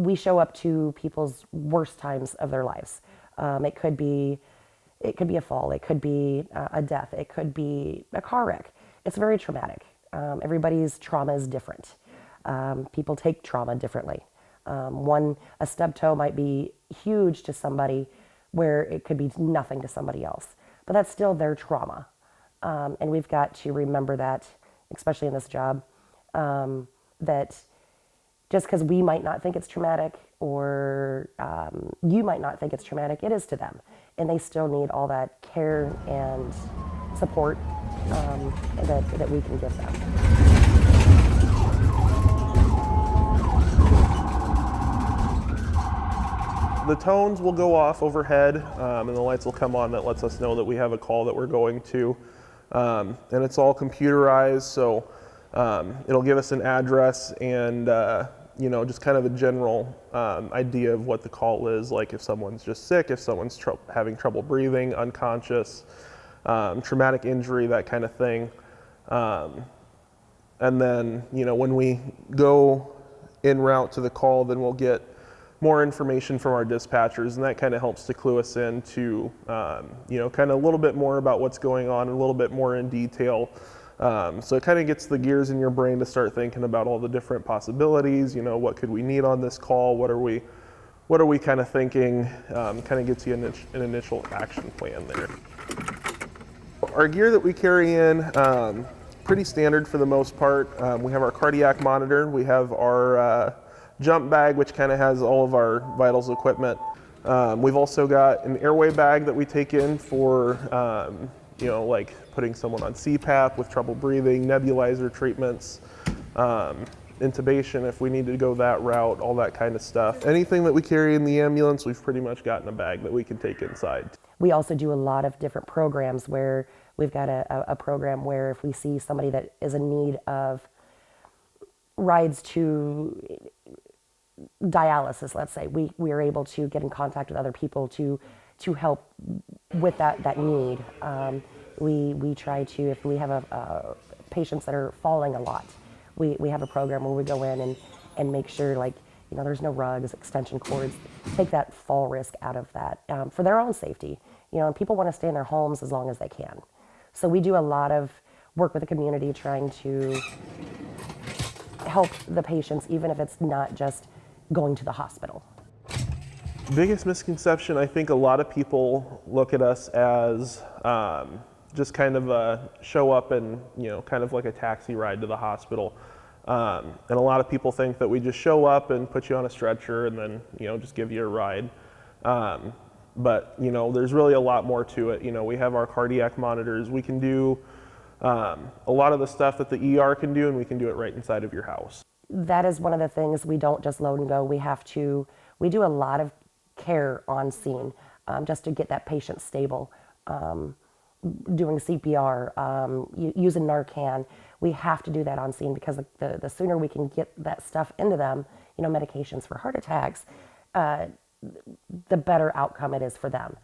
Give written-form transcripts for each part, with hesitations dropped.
we show up to people's worst times of their lives. It could be a fall, it could be a death, it could be a car wreck. It's very traumatic. Everybody's trauma is different. People take trauma differently. A stub toe might be huge to somebody where it could be nothing to somebody else, but that's still their trauma. And we've got to remember that, especially in this job, that just because we might not think it's traumatic or you might not think it's traumatic, it is to them. And they still need all that care and support that we can give them. The tones will go off overhead and the lights will come on that lets us know that we have a call that we're going to. And it's all computerized, so it'll give us an address and just kind of a general idea of what the call is, like if someone's just sick, if someone's having trouble breathing, unconscious, traumatic injury, that kind of thing. And then, when we go en route to the call, then we'll get more information from our dispatchers, and that kind of helps to clue us in to, kind of a little bit more about what's going on, a little bit more in detail. So it kind of gets the gears in your brain to start thinking about all the different possibilities. What could we need on this call? What are we kind of thinking? Kind of gets you an initial action plan there. Our gear that we carry in, pretty standard for the most part. We have our cardiac monitor. We have our jump bag, which kind of has all of our vitals equipment. We've also got an airway bag that we take in for, like putting someone on CPAP with trouble breathing, nebulizer treatments, intubation if we need to go that route, all that kind of stuff. Anything that we carry in the ambulance, we've pretty much got in a bag that we can take inside. We also do a lot of different programs where we've got a program where if we see somebody that is in need of rides to dialysis, let's say, we are able to get in contact with other people to help with that need. We try to, if we have patients that are falling a lot, we have a program where we go in and make sure, there's no rugs, extension cords, take that fall risk out of that for their own safety. And people want to stay in their homes as long as they can. So we do a lot of work with the community trying to help the patients, even if it's not just going to the hospital. Biggest misconception, I think a lot of people look at us as just kind of a show up and, kind of like a taxi ride to the hospital. And a lot of people think that we just show up and put you on a stretcher and then, just give you a ride. But, there's really a lot more to it. We have our cardiac monitors. We can do a lot of the stuff that the ER can do, and we can do it right inside of your house. That is one of the things. We don't just load and go. We do a lot of care on scene just to get that patient stable. Doing CPR, using Narcan. We have to do that on scene because the sooner we can get that stuff into them, medications for heart attacks, the better outcome it is for them.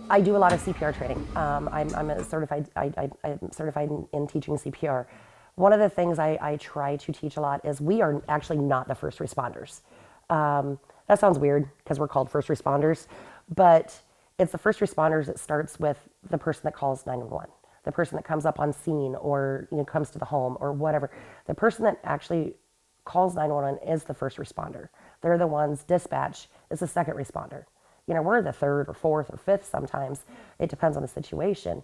I do a lot of CPR training. I'm certified in teaching CPR. One of the things I try to teach a lot is we are actually not the first responders. That sounds weird because we're called first responders, but it's the first responders that starts with the person that calls 911, the person that comes up on scene or comes to the home or whatever. The person that actually calls 911 is the first responder. They're the ones. Dispatch is the second responder. We're the third or fourth or fifth sometimes. It depends on the situation.